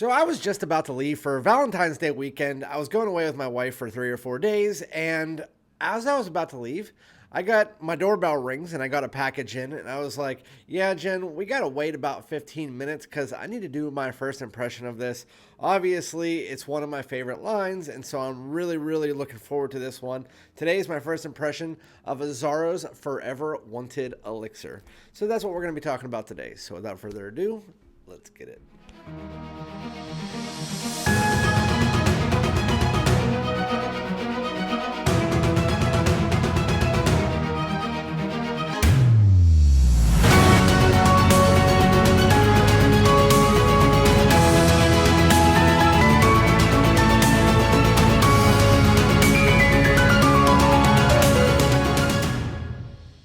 So I was just about to leave for Valentine's Day weekend. I was going away with my wife for 3 or 4 days, and as I was about to leave, I got my doorbell rings and I got a package in, and I was like, "Yeah, Jen, we gotta wait about 15 minutes because I need to do my first impression of this." Obviously, it's one of my favorite lines, and so I'm really looking forward to this one. Today is my first impression of Azzaro's Forever Wanted Elixir. So that's what we're gonna be talking about today. So without further ado, let's get it.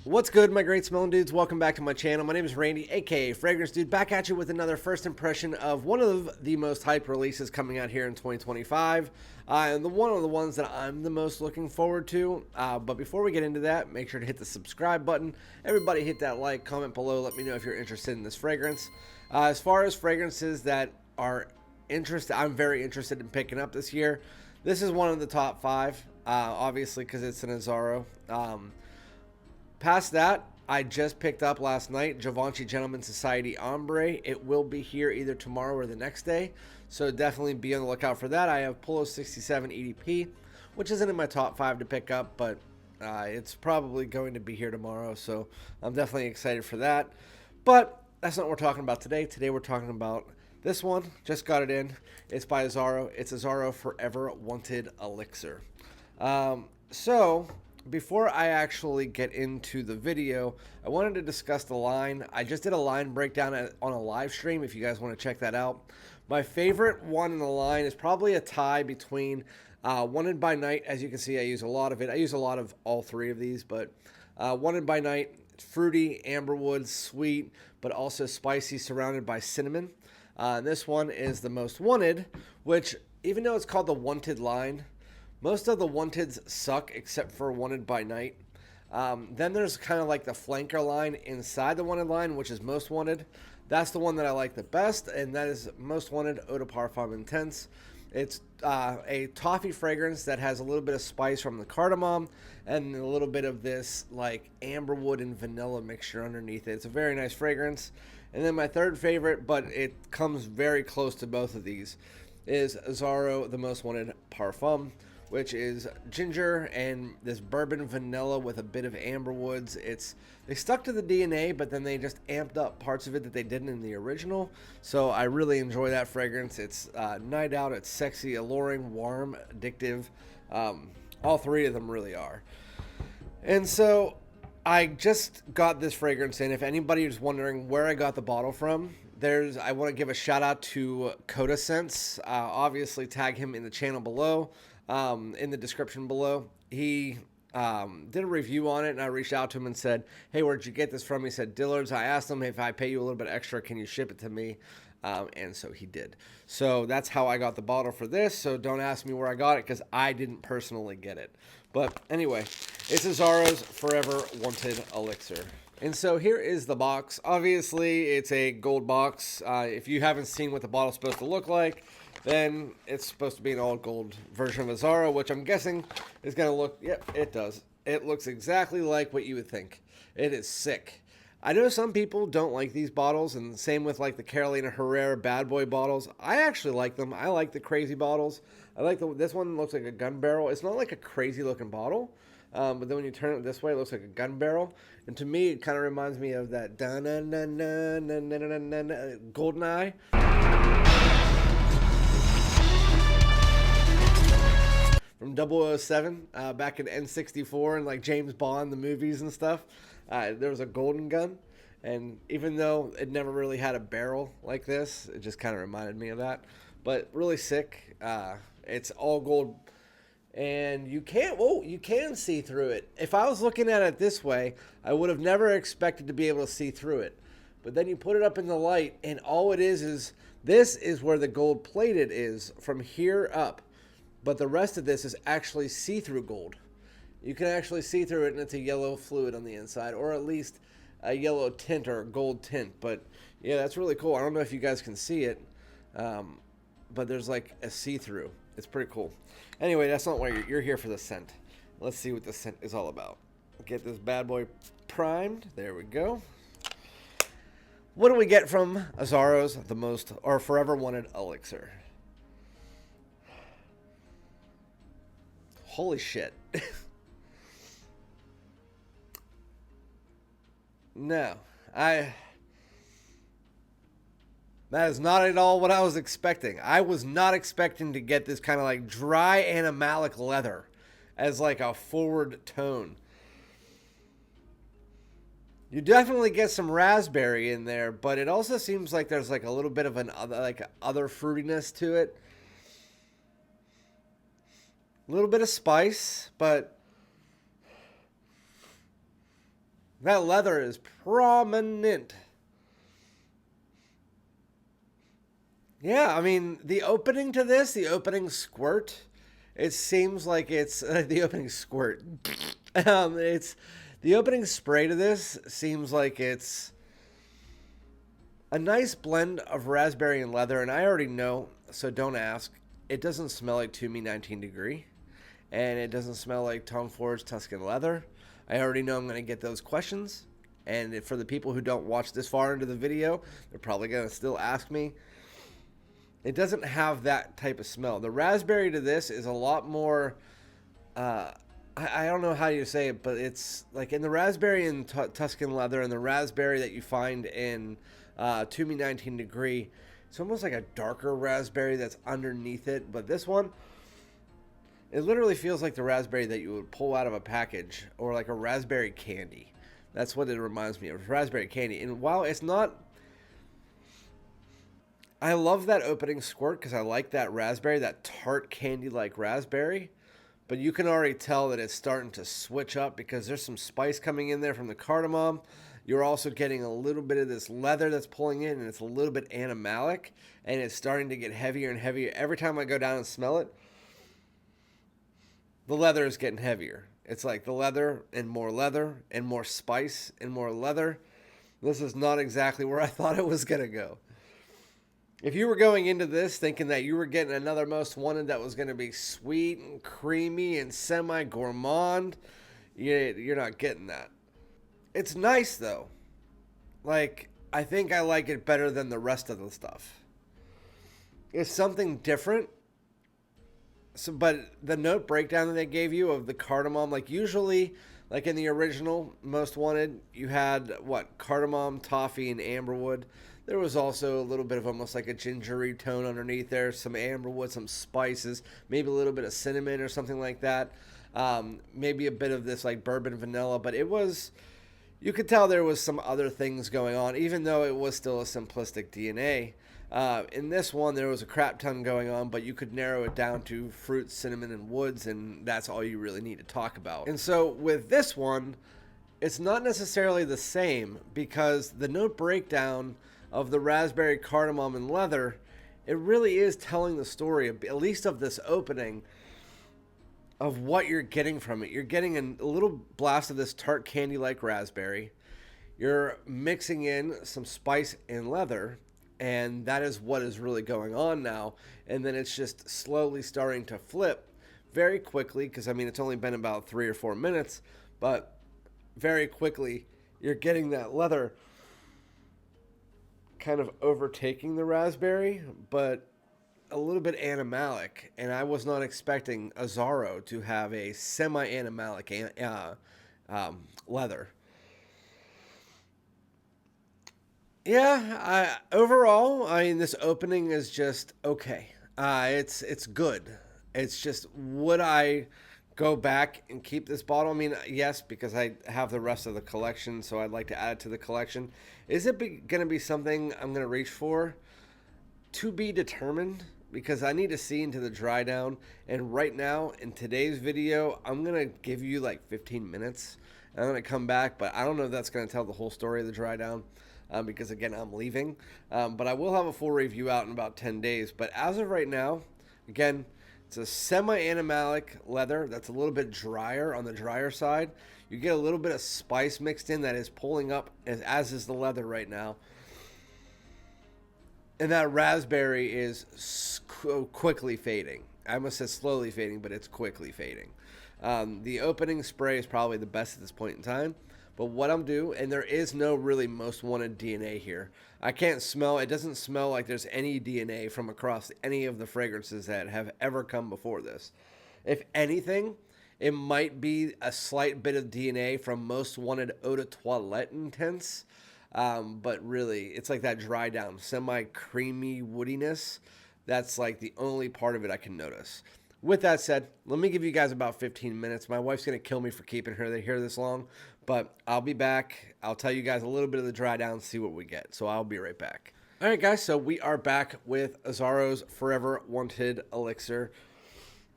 What's good, my great smelling dudes? Welcome back to my channel. My name is Randy, aka Fragrance Dude, back at you with another first impression of one of the most hyped releases coming out here in 2025, and one of the ones that I'm the most looking forward to. But before we get into that, make sure to hit the subscribe button. Everybody hit that like, comment below, let me know if you're interested in this fragrance. As far as fragrances that are interested, I'm very interested in picking up this year. This is one of the top 5, obviously because it's an Azzaro. Past that, I just picked up last night Givenchy Gentleman Society Ombre. It will be here either tomorrow or the next day, so definitely be on the lookout for that. I have Polo 67 EDP, which isn't in my top 5 to pick up, but it's probably going to be here tomorrow, so I'm definitely excited for that. But that's not what we're talking about today. Today we're talking about this one. Just got it in. It's by Azzaro. It's Azzaro Forever Wanted Elixir. So before I actually get into the video, I wanted to discuss the line. I just did a line breakdown on a live stream if you guys want to check that out. My favorite one in the line is probably a tie between Wanted by Night. As you can see, I use a lot of it. I use a lot of all 3 of these, but Wanted by Night, fruity, amberwood, sweet, but also spicy, surrounded by cinnamon. This one is the most wanted, which even though it's called the Wanted line, most of the Wanteds suck except for Wanted by Night. Then there's kind of like the flanker line inside the Wanted line, which is Most Wanted. That's the one that I like the best, and that is Most Wanted Eau de Parfum Intense. It's a toffee fragrance that has a little bit of spice from the cardamom and a little bit of this like amberwood and vanilla mixture underneath it. It's a very nice fragrance. And then my third favorite, but it comes very close to both of these, is Azzaro The Most Wanted Parfum, which is ginger and this bourbon vanilla with a bit of amber woods. They stuck to the DNA, but then they just amped up parts of it that they didn't in the original. So I really enjoy that fragrance. It's night out, it's sexy, alluring, warm, addictive. All 3 of them really are. And so I just got this fragrance in. If anybody is wondering where I got the bottle from, I want to give a shout out to Coda Sense. Obviously tag him in the channel below. In the description below. He did a review on it, and I reached out to him and said, "Hey, where'd you get this from?" He said, "Dillard's." I asked him, if I pay you a little bit extra, can you ship it to me? And so he did. So that's how I got the bottle for this. So don't ask me where I got it because I didn't personally get it. But anyway, it's Azzaro's Forever Wanted Elixir. And so here is the box. Obviously, it's a gold box. If you haven't seen what the bottle's supposed to look like, then it's supposed to be an all gold version of Azzaro, which I'm guessing is going to look, yep, it does. It looks exactly like what you would think. It is sick. I know some people don't like these bottles, and same with like the Carolina Herrera Bad Boy bottles. I actually like them. I like the crazy bottles. I like this one looks like a gun barrel. It's not like a crazy looking bottle, but then when you turn it this way, it looks like a gun barrel. And to me, it kind of reminds me of that GoldenEye. From 007, back in N64 and like James Bond, the movies and stuff. There was a golden gun, and even though it never really had a barrel like this, it just kind of reminded me of that. But really sick. It's all gold, and you can see through it. If I was looking at it this way, I would have never expected to be able to see through it. But then you put it up in the light, and all it is this is where the gold plated is from here up. But the rest of this is actually see-through gold. You can actually see through it, and it's a yellow fluid on the inside, or at least a yellow tint or a gold tint. But yeah, that's really cool. I don't know if you guys can see it. but there's like a see-through. It's pretty cool. Anyway, that's not why you're here for the scent. Let's see what the scent is all about. Get this bad boy primed. There we go. What do we get from Azzaro's the most or forever wanted elixir? Holy shit. No, that is not at all what I was expecting. I was not expecting to get this kind of like dry animalic leather as like a forward tone. You definitely get some raspberry in there, but it also seems like there's like a little bit of an other fruitiness to it. A little bit of spice, but that leather is prominent. Yeah, I mean, the opening to this, the opening squirt, it seems like it's the opening squirt. It's the opening spray to this seems like it's a nice blend of raspberry and leather, and I already know, so don't ask. It doesn't smell like To Me 19 Degree, and it doesn't smell like Tom Ford's Tuscan leather. I already know I'm going to get those questions, and for the people who don't watch this far into the video, they're probably going to still ask me. It doesn't have that type of smell. The raspberry to this is a lot more, I don't know how you say it, but it's like in the raspberry in Tuscan leather and the raspberry that you find in To Me 19 Degree, it's almost like a darker raspberry that's underneath it. But this one, it literally feels like the raspberry that you would pull out of a package, or like a raspberry candy. That's what it reminds me of, raspberry candy. And while it's not, I love that opening squirt because I like that raspberry, that tart candy-like raspberry. But you can already tell that it's starting to switch up because there's some spice coming in there from the cardamom. You're also getting a little bit of this leather that's pulling in, and it's a little bit animalic, and it's starting to get heavier and heavier. Every time I go down and smell it, the leather is getting heavier. It's like the leather and more spice and more leather. This is not exactly where I thought it was going to go. If you were going into this thinking that you were getting another Most Wanted that was going to be sweet and creamy and semi-gourmand, you're not getting that. It's nice, though. Like, I think I like it better than the rest of the stuff. It's something different. So, but the note breakdown that they gave you of the cardamom, like usually, like in the original Most Wanted, you had, what, cardamom, toffee, and amberwood. There was also a little bit of almost like a gingery tone underneath there, some amberwood, some spices, maybe a little bit of cinnamon or something like that. Maybe a bit of this like bourbon vanilla, but it was, you could tell there was some other things going on, even though it was still a simplistic DNA. In this one, there was a crap ton going on, but you could narrow it down to fruits, cinnamon, and woods, and that's all you really need to talk about. And so with this one, it's not necessarily the same because the note breakdown of the raspberry, cardamom, and leather, it really is telling the story, at least of this opening, of what you're getting from it. You're getting a little blast of this tart candy-like raspberry. You're mixing in some spice and leather, and that is what is really going on now. And then it's just slowly starting to flip very quickly, because, I mean, it's only been about 3 or 4 minutes, but very quickly you're getting that leather kind of overtaking the raspberry, but a little bit animalic. And I was not expecting Azzaro to have a semi-animalic leather. Yeah, overall, I mean, this opening is just okay. It's good. It's just, would I go back and keep this bottle? I mean, yes, because I have the rest of the collection, so I'd like to add it to the collection. Is it going to be something I'm going to reach for? To be determined, because I need to see into the dry down. And right now, in today's video, I'm going to give you like 15 minutes. I'm going to come back, but I don't know if that's going to tell the whole story of the dry down. Because again, I'm leaving. But I will have a full review out in about 10 days. But as of right now, again, it's a semi-animalic leather that's a little bit drier on the drier side. You get a little bit of spice mixed in that is pulling up, as is the leather right now. And that raspberry is quickly fading. I almost said slowly fading, but it's quickly fading. The opening spray is probably the best at this point in time. But what I'm doing, and there is no really most wanted DNA here. I can't smell, it doesn't smell like there's any DNA from across any of the fragrances that have ever come before this. If anything, it might be a slight bit of DNA from most wanted eau de toilette intense. But really, it's like that dry down, semi-creamy woodiness. That's like the only part of it I can notice. With that said, let me give you guys about 15 minutes. My wife's going to kill me for keeping her here this long, but I'll be back. I'll tell you guys a little bit of the dry down, see what we get. So I'll be right back. All right, guys, so we are back with Azzaro's Forever Wanted Elixir.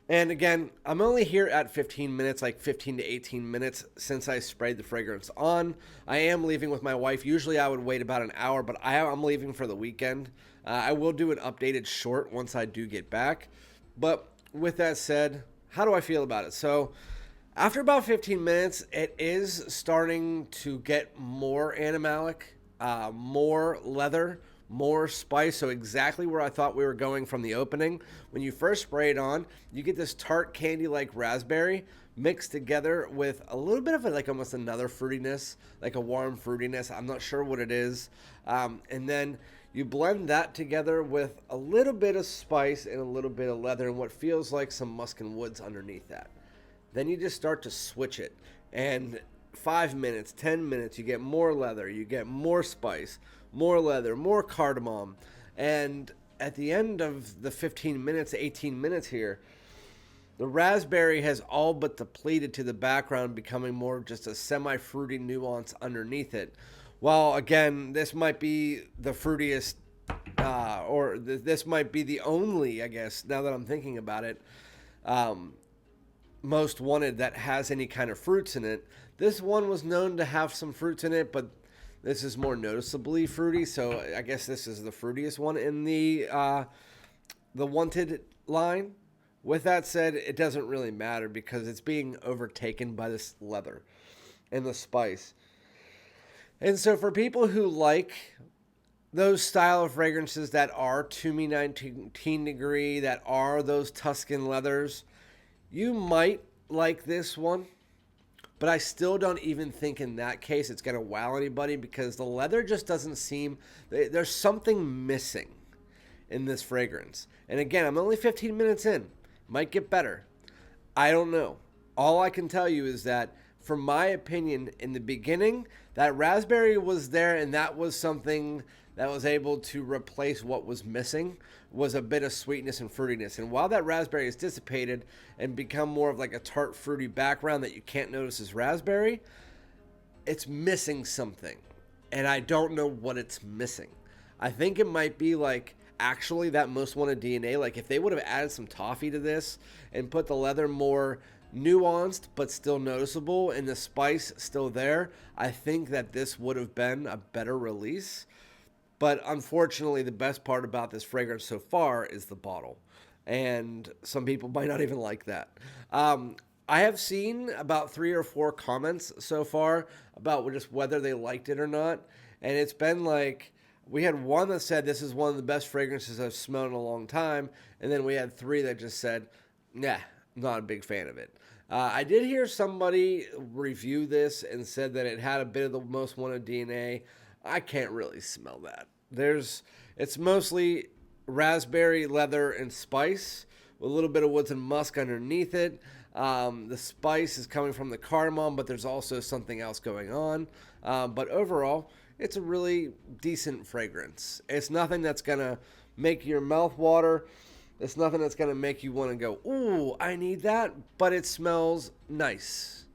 And again, I'm only here at 15 minutes, like 15 to 18 minutes since I sprayed the fragrance on. I am leaving with my wife. Usually I would wait about an hour, but I'm leaving for the weekend. I will do an updated short once I do get back. But with that said, how do I feel about it? So after about 15 minutes, it is starting to get more animalic, more leather, more spice. So exactly where I thought we were going from the opening. When you first spray it on, you get this tart candy like raspberry mixed together with a little bit of like almost another fruitiness, like a warm fruitiness. I'm not sure what it is. And then you blend that together with a little bit of spice and a little bit of leather and what feels like some musk and woods underneath that. Then you just start to switch it. And 5 minutes, 10 minutes, you get more leather, you get more spice, more leather, more cardamom. And at the end of the 15 minutes, 18 minutes here, the raspberry has all but depleted to the background, becoming more just a semi-fruity nuance underneath it. Well, again, this might be the fruitiest, this might be the only, I guess, now that I'm thinking about it, most wanted that has any kind of fruits in it. This one was known to have some fruits in it, but this is more noticeably fruity, so I guess this is the fruitiest one in the Wanted line. With that said, it doesn't really matter because it's being overtaken by this leather and the spice. And so for people who like those style of fragrances that are to me 19 degree, that are those Tuscan leathers, you might like this one. But I still don't even think in that case it's going to wow anybody because the leather just doesn't seem, there's something missing in this fragrance. And again, I'm only 15 minutes in. Might get better. I don't know. All I can tell you is that, from my opinion, in the beginning, that raspberry was there and that was something that was able to replace what was missing, was a bit of sweetness and fruitiness. And while that raspberry is dissipated and become more of like a tart fruity background that you can't notice as raspberry, it's missing something. And I don't know what it's missing. I think it might be like actually that most wanted DNA. Like if they would have added some toffee to this and put the leather more nuanced but still noticeable and the spice still there, I think that this would have been a better release. But unfortunately, the best part about this fragrance so far is the bottle. And some people might not even like that. I have seen about 3 or 4 comments so far about just whether they liked it or not. And it's been like, we had one that said this is one of the best fragrances I've smelled in a long time. And then we had 3 that just said, nah, not a big fan of it. I did hear somebody review this and said that it had a bit of the most wanted DNA. I can't really smell that. It's mostly raspberry, leather, and spice with a little bit of woods and musk underneath it. The spice is coming from the cardamom, but there's also something else going on. But overall, it's a really decent fragrance. It's nothing that's going to make your mouth water. It's nothing that's going to make you want to go, ooh, I need that. But it smells nice.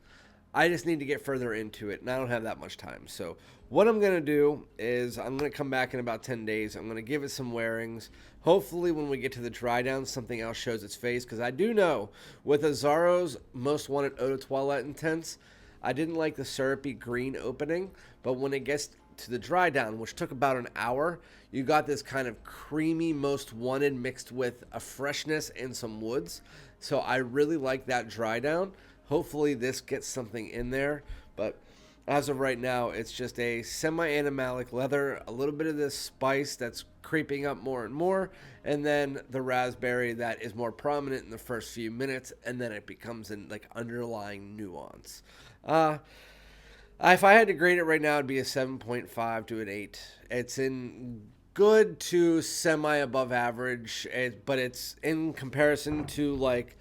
I just need to get further into it, and I don't have that much time. So what I'm going to do is I'm going to come back in about 10 days. I'm going to give it some wearings. Hopefully when we get to the dry down, something else shows its face, because I do know with Azzaro's Most Wanted Eau de Toilette Intense, I didn't like the syrupy green opening, but when it gets to the dry down, which took about an hour, you got this kind of creamy Most Wanted mixed with a freshness and some woods. So I really like that dry down. Hopefully this gets something in there, but As of right now, it's just a semi-animalic leather, a little bit of this spice that's creeping up more and more, and then the raspberry that is more prominent in the first few minutes, and then it becomes an like underlying nuance. If I had to grade it right now, it'd be a 7.5 to an 8. It's in good to semi above average, but it's in comparison to like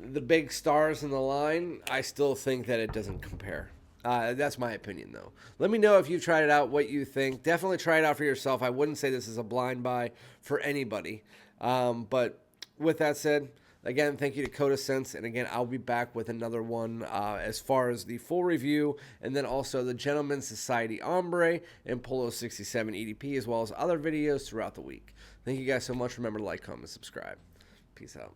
the big stars in the line. I still think that it doesn't compare. That's my opinion, though. Let me know if you've tried it out, what you think. Definitely try it out for yourself. I wouldn't say this is a blind buy for anybody. But with that said, again, thank you to Coda Sense. And again, I'll be back with another one as far as the full review, and then also the Gentleman's Society Ombre and Polo 67 EDP, as well as other videos throughout the week. Thank you guys so much. Remember to like, comment, subscribe. Peace out.